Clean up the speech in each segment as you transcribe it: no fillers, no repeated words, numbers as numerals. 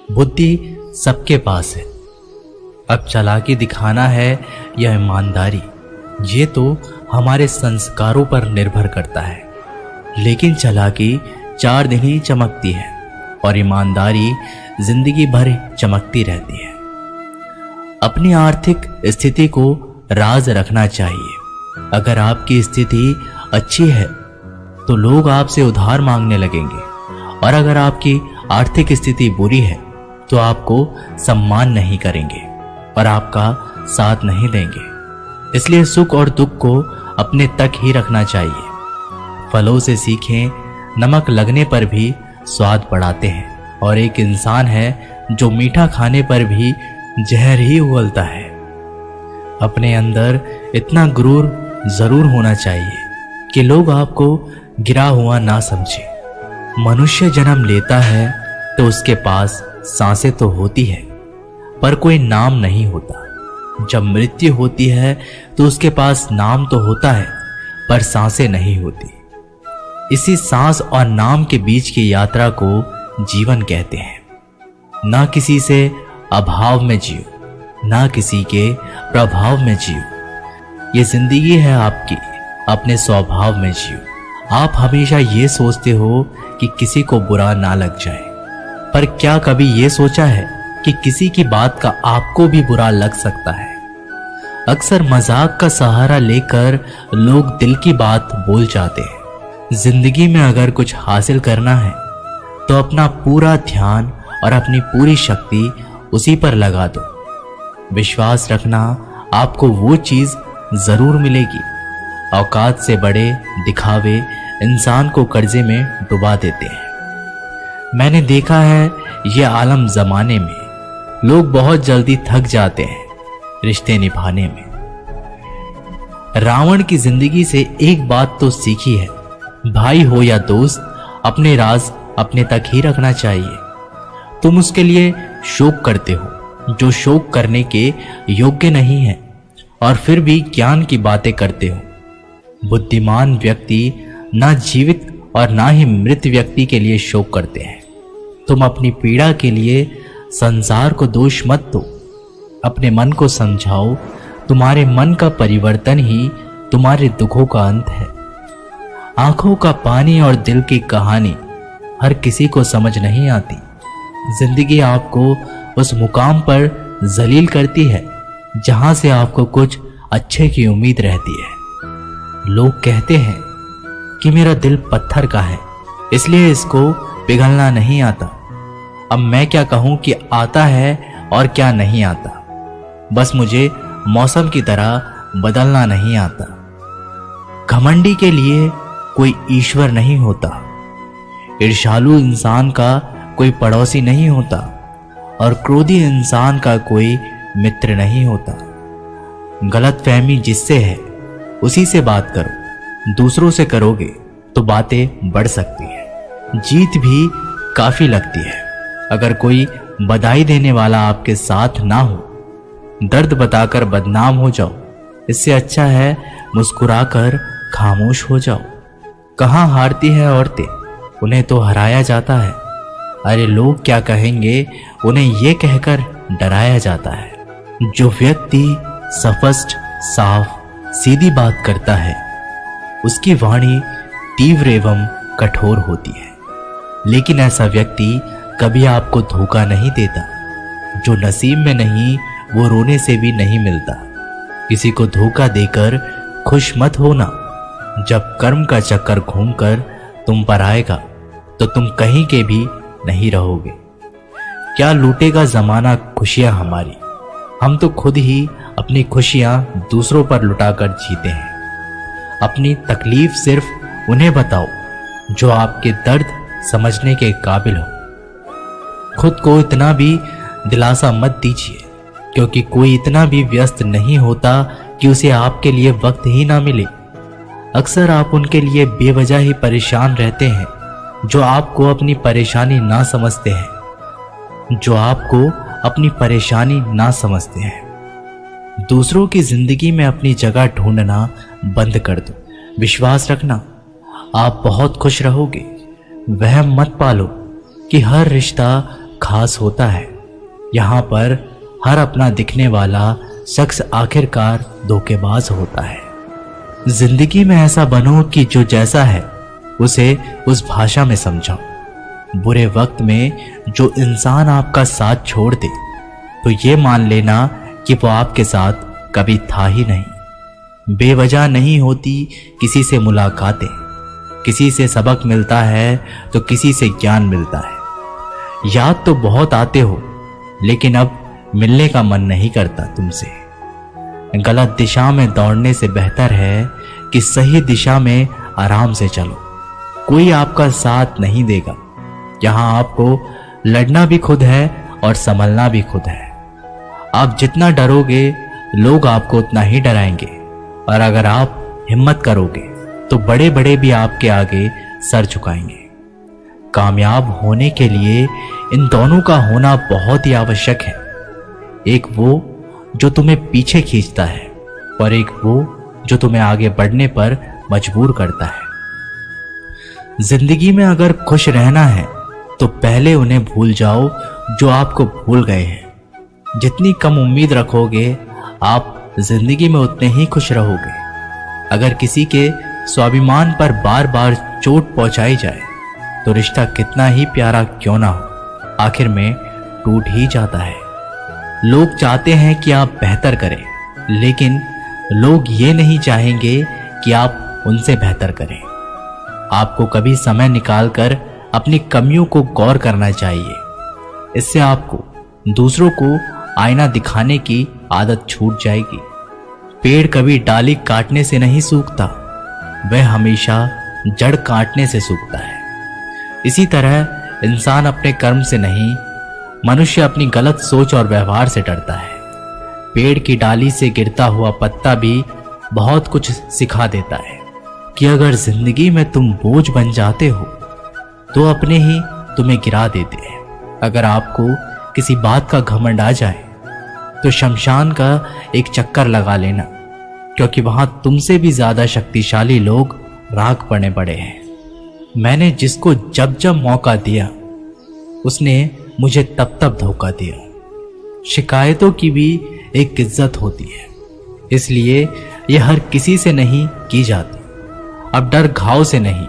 बुद्धि सबके पास है। अब चालाकी दिखाना है या ईमानदारी, ये तो हमारे संस्कारों पर निर्भर करता है। लेकिन चालाकी 4 दिन ही चमकती है और ईमानदारी जिंदगी भर चमकती रहती है। अपनी आर्थिक स्थिति को राज रखना चाहिए। अगर आपकी स्थिति अच्छी है तो लोग आपसे उधार मांगने लगेंगे, और अगर आपकी आर्थिक स्थिति बुरी है तो आपको सम्मान नहीं करेंगे और आपका साथ नहीं देंगे। इसलिए सुख और दुख को अपने तक ही रखना चाहिए। फलों से सीखें, नमक लगने पर भी स्वाद बढ़ाते हैं, और एक इंसान है जो मीठा खाने पर भी जहर ही उगलता है। अपने अंदर इतना गुरूर जरूर होना चाहिए कि लोग आपको गिरा हुआ ना समझे। मनुष्य जन्म लेता है तो उसके पास सांसें तो होती है पर कोई नाम नहीं होता। जब मृत्यु होती है तो उसके पास नाम तो होता है पर सांसें नहीं होती। इसी सांस और नाम के बीच की यात्रा को जीवन कहते हैं। ना किसी से अभाव में जियो, ना किसी के प्रभाव में जियो। ये जिंदगी है आपकी, अपने स्वभाव में जियो। आप हमेशा ये सोचते हो कि किसी को बुरा ना लग जाए, पर क्या कभी ये सोचा है कि किसी की बात का आपको भी बुरा लग सकता है? अक्सर मजाक का सहारा लेकर लोग दिल की बात बोल जाते हैं। जिंदगी में अगर कुछ हासिल करना है तो अपना पूरा ध्यान और अपनी पूरी शक्ति उसी पर लगा दो। विश्वास रखना, आपको वो चीज जरूर मिलेगी। औकात से बड़े दिखावे इंसान को कर्जे में डुबा देते हैं। मैंने देखा है ये आलम जमाने में लोग बहुत जल्दी थक जाते हैं रिश्ते निभाने में। रावण की जिंदगी से एक बात तो सीखी है, भाई हो या दोस्त, अपने राज अपने तक ही रखना चाहिए। तुम उसके लिए शोक करते हो जो शोक करने के योग्य नहीं है, और फिर भी ज्ञान की बातें करते हो। बुद्धिमान व्यक्ति ना जीवित और ना ही मृत व्यक्ति के लिए शोक करते हैं। तुम अपनी पीड़ा के लिए संसार को दोष मत दो, अपने मन को समझाओ। तुम्हारे मन का परिवर्तन ही तुम्हारे दुखों का अंत है। आंखों का पानी और दिल की कहानी हर किसी को समझ नहीं आती। जिंदगी आपको उस मुकाम पर जलील करती है जहां से आपको कुछ अच्छे की उम्मीद रहती है। लोग कहते हैं कि मेरा दिल पत्थर का है, इसलिए इसको पिघलना नहीं आता। अब मैं क्या कहूं कि आता है और क्या नहीं आता। बस मुझे मौसम की तरह बदलना नहीं आता। घमंडी के लिए कोई ईश्वर नहीं होता। ईर्ष्यालु इंसान का कोई पड़ोसी नहीं होता, और क्रोधी इंसान का कोई मित्र नहीं होता। गलतफहमी जिससे है उसी से बात करो। दूसरों से करोगे तो बातें बढ़ सकती है, जीत भी काफी लगती है। अगर कोई बधाई देने वाला आपके साथ ना हो, दर्द बताकर बदनाम हो जाओ। इससे अच्छा है मुस्कुराकर खामोश हो जाओ। कहाँ हारती है औरतें, उन्हें तो हराया जाता है। अरे लोग क्या कहेंगे, उन्हें ये कहकर डराया जाता है। जो व्यक्ति स्पष्ट, साफ, सीधी बात करता है उसकी वाणी तीव्र एवं कठोर होती है। लेकिन ऐसा व्यक्ति कभी आपको धोखा नहीं देता। जो नसीब में नहीं वो रोने से भी नहीं मिलता। किसी को धोखा देकर खुश मत होना। जब कर्म का चक्कर घूमकर तुम पर आएगा तो तुम कहीं के भी नहीं रहोगे। क्या लूटेगा जमाना खुशियां हमारी? हम तो खुद ही अपनी खुशियां दूसरों पर लुटाकर जीते हैं। अपनी तकलीफ सिर्फ उन्हें बताओ जो आपके दर्द समझने के काबिल हो। खुद को इतना भी दिलासा मत दीजिए, क्योंकि कोई इतना भी व्यस्त नहीं होता कि उसे आपके लिए वक्त ही ना मिले। अक्सर आप उनके लिए बेवजह ही परेशान रहते हैं जो आपको अपनी परेशानी ना समझते हैं, जो आपको अपनी परेशानी ना समझते हैं। दूसरों की जिंदगी में अपनी जगह ढूंढना बंद कर दो। विश्वास रखना, आप बहुत खुश रहोगे। वहम मत पालो कि हर रिश्ता खास होता है। यहाँ पर हर अपना दिखने वाला शख्स आखिरकार धोखेबाज होता है। जिंदगी में ऐसा बनो कि जो जैसा है उसे उस भाषा में समझाओ। बुरे वक्त में जो इंसान आपका साथ छोड़ दे तो ये मान लेना कि वो आपके साथ कभी था ही नहीं। बेवजह नहीं होती किसी से मुलाकातें, किसी से सबक मिलता है तो किसी से ज्ञान मिलता है। याद तो बहुत आते हो लेकिन अब मिलने का मन नहीं करता तुमसे। गलत दिशा में दौड़ने से बेहतर है कि सही दिशा में आराम से चलो। कोई आपका साथ नहीं देगा। यहाँ आपको लड़ना भी खुद है और संभलना भी खुद है। आप जितना डरोगे लोग आपको उतना ही डराएंगे, और अगर आप हिम्मत करोगे तो बड़े बड़े भी आपके आगे सर झुकाएंगे। कामयाब होने के लिए इन दोनों का होना बहुत ही आवश्यक है। एक वो जो तुम्हें पीछे खींचता है और एक वो जो तुम्हें आगे बढ़ने पर मजबूर करता है। जिंदगी में अगर खुश रहना है तो पहले उन्हें भूल जाओ जो आपको भूल गए हैं। जितनी कम उम्मीद रखोगे आप जिंदगी में उतने ही खुश रहोगे। अगर किसी के स्वाभिमान पर बार बार चोट पहुंचाई जाए तो रिश्ता कितना ही प्यारा क्यों ना हो आखिर में टूट ही जाता है। लोग चाहते हैं कि आप बेहतर करें, लेकिन लोग ये नहीं चाहेंगे कि आप उनसे बेहतर करें। आपको कभी समय निकालकर अपनी कमियों को गौर करना चाहिए। इससे आपको दूसरों को आईना दिखाने की आदत छूट जाएगी। पेड़ कभी डाली काटने से नहीं सूखता, वह हमेशा जड़ काटने से सूखता है। इसी तरह इंसान अपने कर्म से नहीं, मनुष्य अपनी गलत सोच और व्यवहार से डरता है। पेड़ की डाली से गिरता हुआ पत्ता भी बहुत कुछ सिखा देता है कि अगर जिंदगी में तुम बोझ बन जाते हो तो अपने ही तुम्हें गिरा देते हैं। अगर आपको किसी बात का घमंड आ जाए तो शमशान का एक चक्कर लगा लेना, क्योंकि वहां तुमसे भी ज्यादा शक्तिशाली लोग राख पड़ने पड़े हैं। मैंने जिसको जब जब मौका दिया उसने मुझे तब तब धोखा दिया। शिकायतों की भी एक इज्जत होती है, इसलिए यह हर किसी से नहीं की जाती। अब डर घाव से नहीं,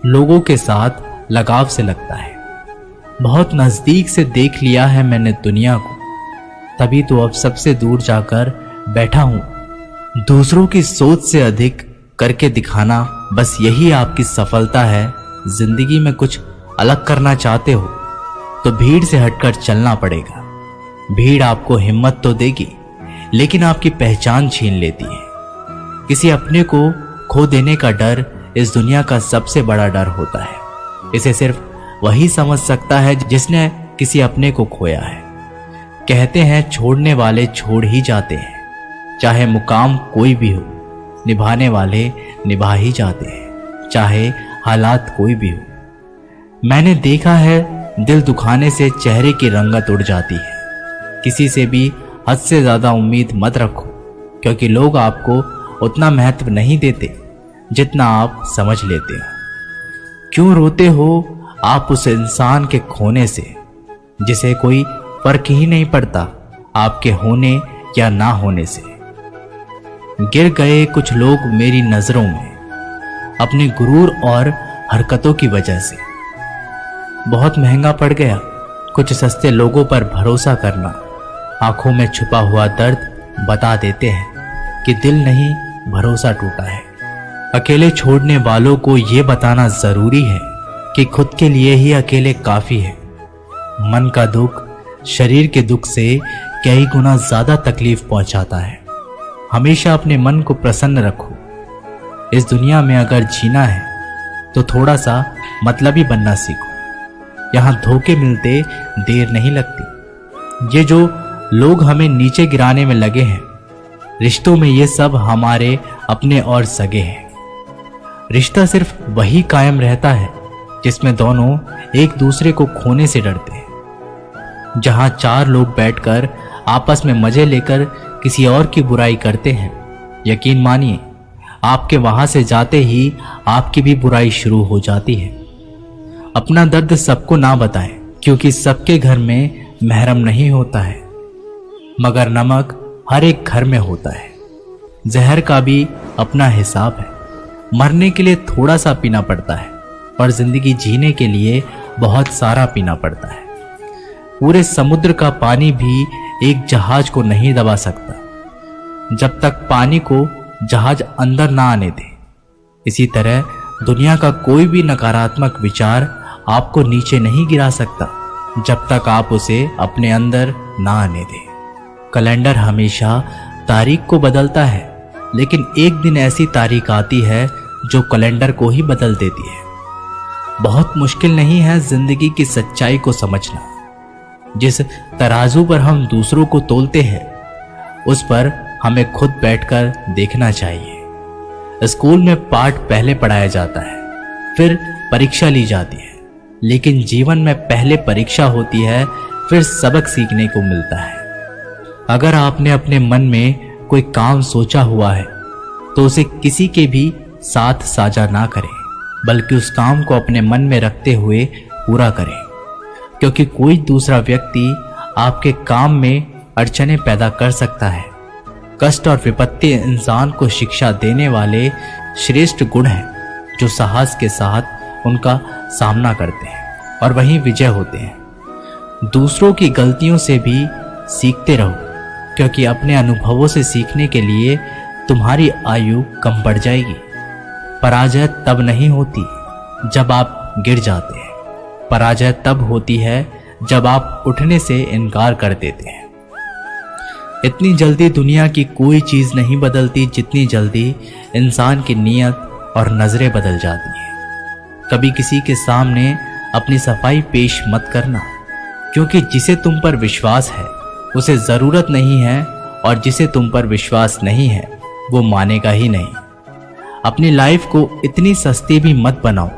लोगों के साथ लगाव से लगता है। बहुत नजदीक से देख लिया है मैंने दुनिया को, तभी तो अब सबसे दूर जाकर बैठा हूं। दूसरों की सोच से अधिक करके दिखाना, बस यही आपकी सफलता है। जिंदगी में कुछ अलग करना चाहते हो तो भीड़ से हटकर चलना पड़ेगा। भीड़ आपको हिम्मत तो देगी, लेकिन आपकी पहचान छीन लेती है। किसी अपने को खो देने का डर इस दुनिया का सबसे बड़ा डर होता है। इसे सिर्फ वही समझ सकता है जिसने किसी अपने को खोया है। कहते हैं छोड़ने वाले छोड़ ही जाते हैं, चाहे मुकाम कोई भी हो। निभाने वाले निभा ही जाते हैं, चाहे हालात कोई भी हो। मैंने देखा है दिल दुखाने से चेहरे की रंगत उड़ जाती है। किसी से भी हद से ज्यादा उम्मीद मत रखो, क्योंकि लोग आपको उतना महत्व नहीं देते जितना आप समझ लेते हो। क्यों रोते हो आप उस इंसान के खोने से जिसे कोई फर्क ही नहीं पड़ता आपके होने या ना होने से। गिर गए कुछ लोग मेरी नजरों में अपने गुरूर और हरकतों की वजह से। बहुत महंगा पड़ गया कुछ सस्ते लोगों पर भरोसा करना। आंखों में छुपा हुआ दर्द बता देते हैं कि दिल नहीं, भरोसा टूटा है। अकेले छोड़ने वालों को यह बताना जरूरी है कि खुद के लिए ही अकेले काफी है। मन का दुख शरीर के दुख से कई गुना ज्यादा तकलीफ पहुंचाता है। हमेशा अपने मन को प्रसन्न रखो। इस दुनिया में अगर जीना है तो थोड़ा सा मतलबी बनना सीखो। यहां धोखे मिलते देर नहीं लगती। ये जो लोग हमें नीचे गिराने में लगे हैं, रिश्तों में ये सब हमारे अपने और सगे हैं। रिश्ता सिर्फ वही कायम रहता है जिसमें दोनों एक दूसरे को खोने से डरते हैं। जहां चार लोग बैठकर आपस में मजे लेकर किसी और की बुराई करते हैं, यकीन मानिए आपके वहां से जाते ही आपकी भी बुराई शुरू हो जाती है। अपना दर्द सबको ना बताएं, क्योंकि सबके घर में महरम नहीं होता है, मगर नमक हर एक घर में होता है। जहर का भी अपना हिसाब है। मरने के लिए थोड़ा सा पीना पड़ता है और जिंदगी जीने के लिए बहुत सारा पीना पड़ता है। पूरे समुद्र का पानी भी एक जहाज को नहीं दबा सकता जब तक पानी को जहाज अंदर ना आने दे। इसी तरह दुनिया का कोई भी नकारात्मक विचार आपको नीचे नहीं गिरा सकता जब तक आप उसे अपने अंदर ना आने दें। कैलेंडर हमेशा तारीख को बदलता है, लेकिन एक दिन ऐसी तारीख आती है जो कैलेंडर को ही बदल देती है। बहुत मुश्किल नहीं है जिंदगी की सच्चाई को समझना। जिस तराजू पर हम दूसरों को तोलते हैं, उस पर हमें खुद बैठकर देखना चाहिए। स्कूल में पाठ पहले पढ़ाया जाता है, फिर परीक्षा ली जाती है, लेकिन जीवन में पहले परीक्षा होती है, फिर सबक सीखने को मिलता है। अगर आपने अपने मन में कोई काम सोचा हुआ है तो उसे किसी के भी साथ साझा ना करें, बल्कि उस काम को अपने मन में रखते हुए पूरा करें, क्योंकि कोई दूसरा व्यक्ति आपके काम में अड़चने पैदा कर सकता है। कष्ट और विपत्ति इंसान को शिक्षा देने वाले श्रेष्ठ गुण हैं जो साहस के साथ उनका सामना करते हैं और वहीं विजय होते हैं। दूसरों की गलतियों से भी सीखते रहो, क्योंकि अपने अनुभवों से सीखने के लिए तुम्हारी आयु कम बढ़ जाएगी। पराजय तब नहीं होती जब आप गिर जाते हैं, पराजय तब होती है जब आप उठने से इनकार कर देते हैं। इतनी जल्दी दुनिया की कोई चीज नहीं बदलती जितनी जल्दी इंसान की नीयत और नजरें बदल जाती हैं। कभी किसी के सामने अपनी सफाई पेश मत करना, क्योंकि जिसे तुम पर विश्वास है उसे जरूरत नहीं है, और जिसे तुम पर विश्वास नहीं है वो मानेगा ही नहीं। अपनी लाइफ को इतनी सस्ती भी मत बनाओ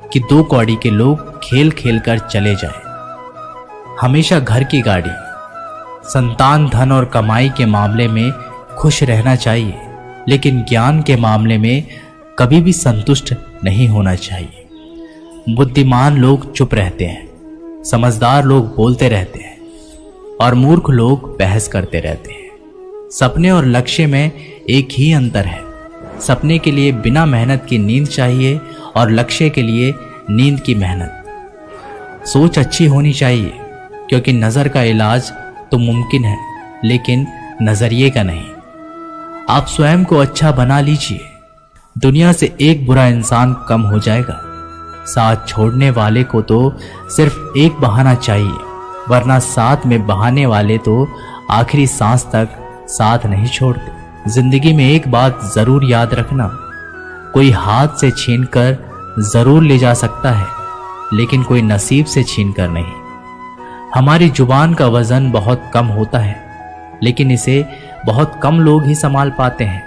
कि 2 कौड़ी के लोग खेल खेल कर चले जाएं। हमेशा घर की गाड़ी, संतान, धन और कमाई के मामले में खुश रहना चाहिए, लेकिन ज्ञान के मामले में कभी भी संतुष्ट नहीं होना चाहिए। बुद्धिमान लोग चुप रहते हैं, समझदार लोग बोलते रहते हैं और मूर्ख लोग बहस करते रहते हैं। सपने और लक्ष्य में एक ही अंतर है। सपने के लिए बिना मेहनत की नींद चाहिए और लक्ष्य के लिए नींद की मेहनत। सोच अच्छी होनी चाहिए, क्योंकि नजर का इलाज तो मुमकिन है, लेकिन नजरिए का नहीं। आप स्वयं को अच्छा बना लीजिए, दुनिया से एक बुरा इंसान कम हो जाएगा। साथ छोड़ने वाले को तो सिर्फ एक बहाना चाहिए, वरना साथ में बहाने वाले तो आखिरी सांस तक साथ नहीं छोड़ते। जिंदगी में एक बात जरूर याद रखना, कोई हाथ से छीनकर जरूर ले जा सकता है, लेकिन कोई नसीब से छीनकर नहीं। हमारी जुबान का वजन बहुत कम होता है, लेकिन इसे बहुत कम लोग ही संभाल पाते हैं।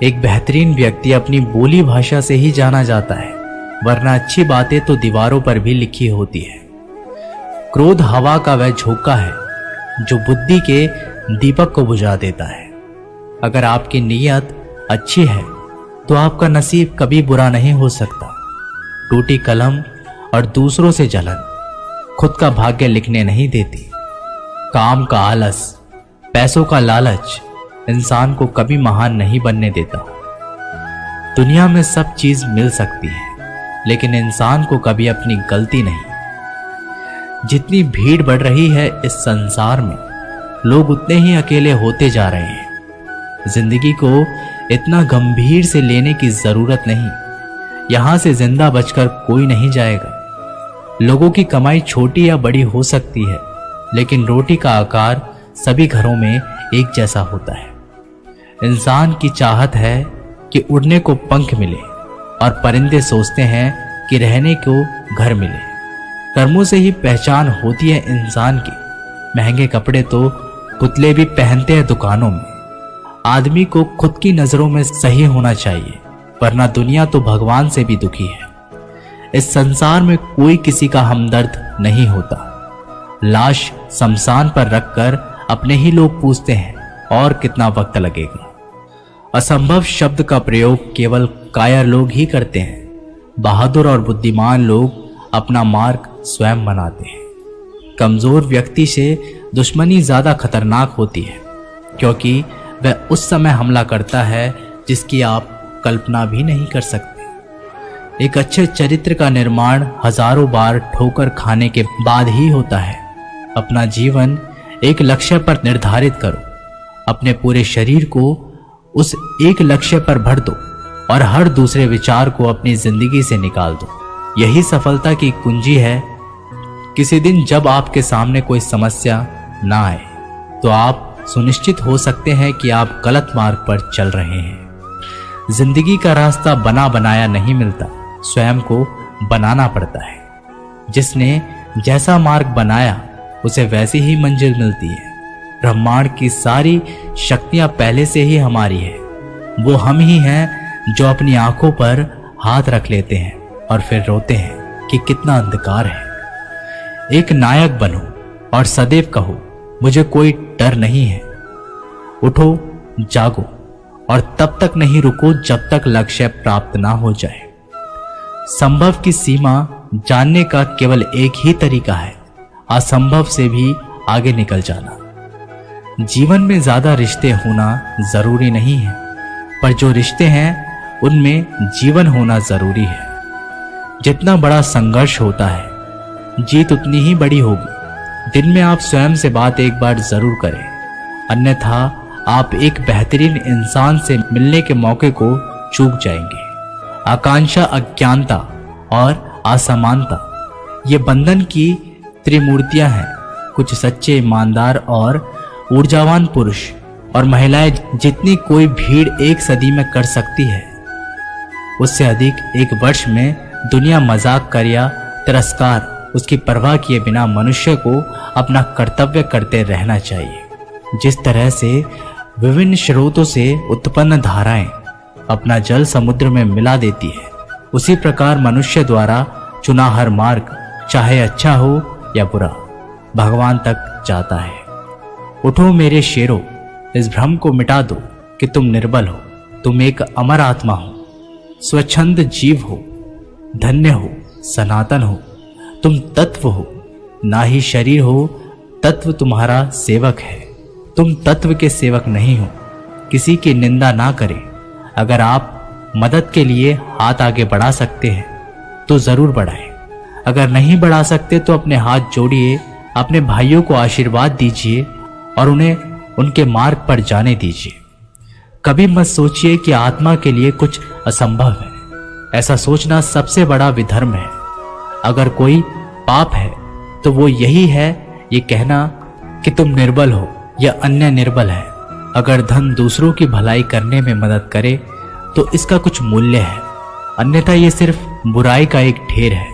एक बेहतरीन व्यक्ति अपनी बोली भाषा से ही जाना जाता है, वरना अच्छी बातें तो दीवारों पर भी लिखी होती है। क्रोध हवा का वह झोंका है जो बुद्धि के दीपक को बुझा देता है। अगर आपकी नीयत अच्छी है तो आपका नसीब कभी बुरा नहीं हो सकता। टूटी कलम और दूसरों से जलन खुद का भाग्य लिखने नहीं देती। काम का आलस, पैसों का लालच इंसान को कभी महान नहीं बनने देता। दुनिया में सब चीज मिल सकती है, लेकिन इंसान को कभी अपनी गलती नहीं। जितनी भीड़ बढ़ रही है इस संसार में, लोग उतने ही अकेले होते जा रहे हैं। जिंदगी को इतना गंभीर से लेने की जरूरत नहीं। यहां से जिंदा बचकर कोई नहीं जाएगा। लोगों की कमाई छोटी या बड़ी हो सकती है, लेकिन रोटी का आकार सभी घरों में एक जैसा होता है। इंसान की चाहत है कि उड़ने को पंख मिले, और परिंदे सोचते हैं कि रहने को घर मिले। कर्मों से ही पहचान होती है इंसान की। महंगे कपड़े तो पुतले भी पहनते हैं दुकानों में। आदमी को खुद की नजरों में सही होना चाहिए, वरना दुनिया तो भगवान से भी दुखी है। इस संसार में कोई किसी का हमदर्द नहीं होता। लाश शमशान पर रखकर अपने ही लोग पूछते हैं और कितना वक्त लगेगा। असंभव शब्द का प्रयोग केवल कायर लोग ही करते हैं। बहादुर और बुद्धिमान लोग अपना मार्ग स्वयं बनाते हैं। कमजोर व्यक्ति से दुश्मनी ज्यादा खतरनाक होती है, क्योंकि वह उस समय हमला करता है जिसकी आप कल्पना भी नहीं कर सकते। एक अच्छे चरित्र का निर्माण हजारों बार ठोकर खाने के बाद ही होता है। अपना जीवन एक लक्ष्य पर निर्धारित करो, अपने पूरे शरीर को उस एक लक्ष्य पर भर दो और हर दूसरे विचार को अपनी जिंदगी से निकाल दो। यही सफलता की कुंजी है। किसी दिन जब आपके सामने कोई समस्या ना आए तो आप सुनिश्चित हो सकते हैं कि आप गलत मार्ग पर चल रहे हैं। जिंदगी का रास्ता बना बनाया नहीं मिलता, स्वयं को बनाना पड़ता है। जिसने जैसा मार्ग बनाया उसे वैसी ही मंजिल मिलती है। ब्रह्मांड की सारी शक्तियां पहले से ही हमारी है। वो हम ही हैं जो अपनी आंखों पर हाथ रख लेते हैं और फिर रोते हैं कि कितना अंधकार है। एक नायक बनो और सदैव कहो, मुझे कोई डर नहीं है। उठो, जागो और तब तक नहीं रुको जब तक लक्ष्य प्राप्त ना हो जाए। संभव की सीमा जानने का केवल एक ही तरीका है, असंभव से भी आगे निकल जाना। जीवन में ज्यादा रिश्ते होना जरूरी नहीं है, पर जो रिश्ते हैं उनमें जीवन होना जरूरी है। जितना बड़ा संघर्ष होता है, जीत उतनी ही बड़ी होगी। दिन में आप स्वयं से बात एक बार जरूर करें, अन्यथा आप एक बेहतरीन इंसान से मिलने के मौके को चूक जाएंगे। आकांक्षा, अज्ञानता और असमानता ये बंधन की त्रिमूर्तियां हैं। कुछ सच्चे, ईमानदार और ऊर्जावान पुरुष और महिलाएं जितनी कोई भीड़ एक सदी में कर सकती है, उससे अधिक एक वर्ष में दुनिया मजाक कर या तिरस्कार उसकी परवाह किए बिना मनुष्य को अपना कर्तव्य करते रहना चाहिए। जिस तरह से विभिन्न स्रोतों से उत्पन्न धाराएं अपना जल समुद्र में मिला देती है, उसी प्रकार मनुष्य द्वारा चुना हर मार्ग, चाहे अच्छा हो या बुरा, भगवान तक जाता है। उठो मेरे शेरों, इस भ्रम को मिटा दो कि तुम निर्बल हो। तुम एक अमर आत्मा हो, स्वच्छंद जीव हो, धन्य हो, सनातन हो। तुम तत्व हो, ना ही शरीर हो। तत्व तुम्हारा सेवक है, तुम तत्व के सेवक नहीं हो। किसी की निंदा ना करें। अगर आप मदद के लिए हाथ आगे बढ़ा सकते हैं तो जरूर बढ़ाएं। अगर नहीं बढ़ा सकते तो अपने हाथ जोड़िए, अपने भाइयों को आशीर्वाद दीजिए और उन्हें उनके मार्ग पर जाने दीजिए। कभी मत सोचिए कि आत्मा के लिए कुछ असंभव है। ऐसा सोचना सबसे बड़ा विधर्म है। अगर कोई पाप है तो वो यही है ये कहना कि तुम निर्बल हो या अन्य निर्बल है। अगर धन दूसरों की भलाई करने में मदद करे तो इसका कुछ मूल्य है, अन्यथा ये सिर्फ बुराई का एक ढेर है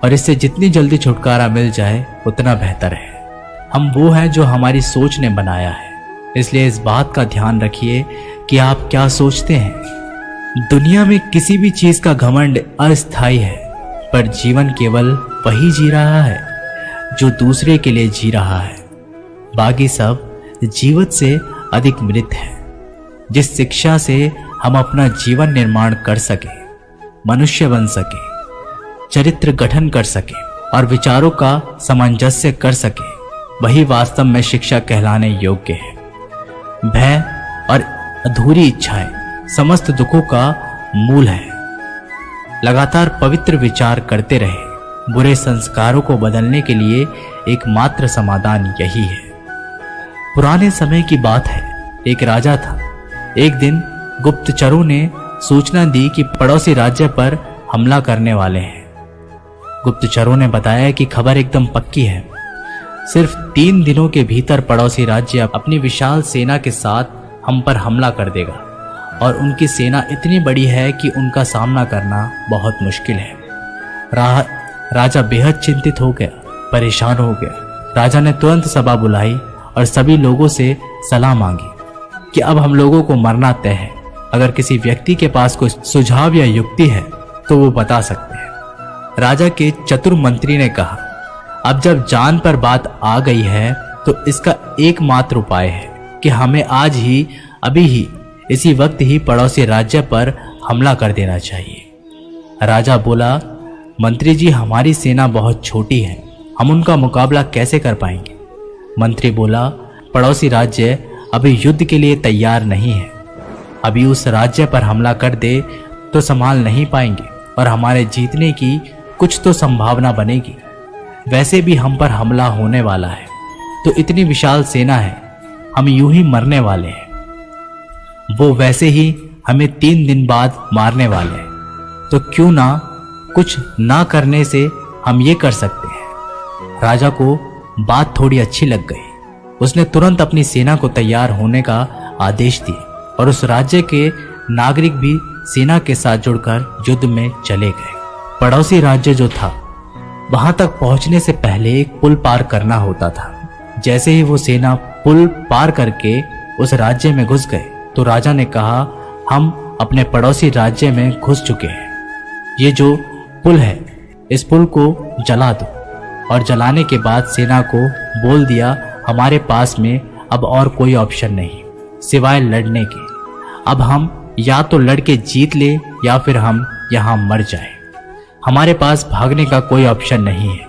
और इससे जितनी जल्दी छुटकारा मिल जाए उतना बेहतर है। हम वो हैं जो हमारी सोच ने बनाया है, इसलिए इस बात का ध्यान रखिए कि आप क्या सोचते हैं। दुनिया में किसी भी चीज का घमंड अस्थायी है, पर जीवन केवल वही जी रहा है जो दूसरे के लिए जी रहा है। बाकी सब जीवित से अधिक मृत है। जिस शिक्षा से हम अपना जीवन निर्माण कर सके, मनुष्य बन सके, चरित्र गठन कर सके और विचारों का सामंजस्य कर सके, वही वास्तव में शिक्षा कहलाने योग्य है। भय और अधूरी इच्छाएं समस्त दुखों का मूल है। लगातार पवित्र विचार करते रहे। बुरे संस्कारों को बदलने के लिए एकमात्र समाधान यही है। पुराने समय की बात है, एक राजा था। एक दिन गुप्तचरों ने सूचना दी कि पड़ोसी राज्य पर हमला करने वाले हैं। गुप्तचरों ने बताया कि खबर एकदम पक्की है। सिर्फ 3 दिनों के भीतर पड़ोसी राज्य अपनी विशाल सेना के साथ हम पर हमला कर देगा और उनकी सेना इतनी बड़ी है कि उनका सामना करना बहुत मुश्किल है। राजा बेहद चिंतित हो गया, परेशान हो गया। राजा ने तुरंत सभा बुलाई और सभी लोगों से सलाह मांगी कि अब हम लोगों को मरना तय है। अगर किसी व्यक्ति के पास कोई सुझाव या युक्ति है तो वो बता सकते हैं। राजा के चतुर मंत्री ने कहा, अब जब जान पर बात आ गई है तो इसका एकमात्र उपाय है कि हमें आज ही, अभी ही, इसी वक्त ही पड़ोसी राज्य पर हमला कर देना चाहिए। राजा बोला, मंत्री जी, हमारी सेना बहुत छोटी है, हम उनका मुकाबला कैसे कर पाएंगे? मंत्री बोला, पड़ोसी राज्य अभी युद्ध के लिए तैयार नहीं है। अभी उस राज्य पर हमला कर दे तो संभाल नहीं पाएंगे और हमारे जीतने की कुछ तो संभावना बनेगी। वैसे भी हम पर हमला होने वाला है, तो इतनी विशाल सेना है, हम यूं ही मरने वाले हैं। वो वैसे ही हमें 3 दिन बाद मारने वाले हैं, तो क्यों ना कुछ ना करने से हम ये कर सकते हैं। राजा को बात थोड़ी अच्छी लग गई। उसने तुरंत अपनी सेना को तैयार होने का आदेश दिए और उस राज्य के नागरिक भी सेना के साथ जुड़कर युद्ध में चले गए। पड़ोसी राज्य जो था, वहां तक पहुंचने से पहले एक पुल पार करना होता था। जैसे ही वो सेना पुल पार करके उस राज्य में घुस गए तो राजा ने कहा, हम अपने पड़ोसी राज्य में घुस चुके हैं। ये जो पुल है, इस पुल को जला दो। और जलाने के बाद सेना को बोल दिया, हमारे पास में अब और कोई ऑप्शन नहीं सिवाय लड़ने के। अब हम या तो लड़के जीत ले या फिर हम यहाँ मर जाएं। हमारे पास भागने का कोई ऑप्शन नहीं है।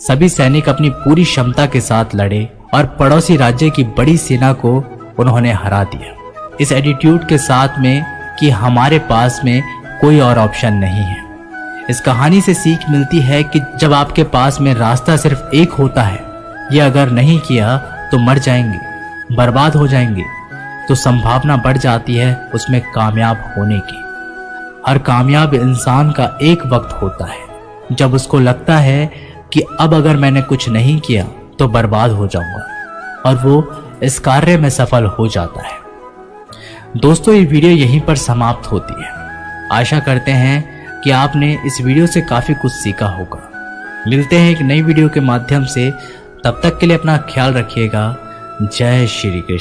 सभी सैनिक अपनी पूरी क्षमता के साथ लड़े और पड़ोसी राज्य की बड़ी सेना को उन्होंने हरा दिया, इस एटीट्यूड के साथ में कि हमारे पास में कोई और ऑप्शन नहीं है। इस कहानी से सीख मिलती है कि जब आपके पास में रास्ता सिर्फ एक होता है, ये अगर नहीं किया तो मर जाएंगे, बर्बाद हो जाएंगे, तो संभावना बढ़ जाती है उसमें कामयाब होने की। हर कामयाब इंसान का एक वक्त होता है जब उसको लगता है कि अब अगर मैंने कुछ नहीं किया तो बर्बाद हो जाऊंगा, और वो इस कार्य में सफल हो जाता है। दोस्तों, ये वीडियो यहीं पर समाप्त होती है। आशा करते हैं कि आपने इस वीडियो से काफी कुछ सीखा होगा। मिलते हैं एक नई वीडियो के माध्यम से, तब तक के लिए अपना ख्याल रखिएगा। जय श्री कृष्ण।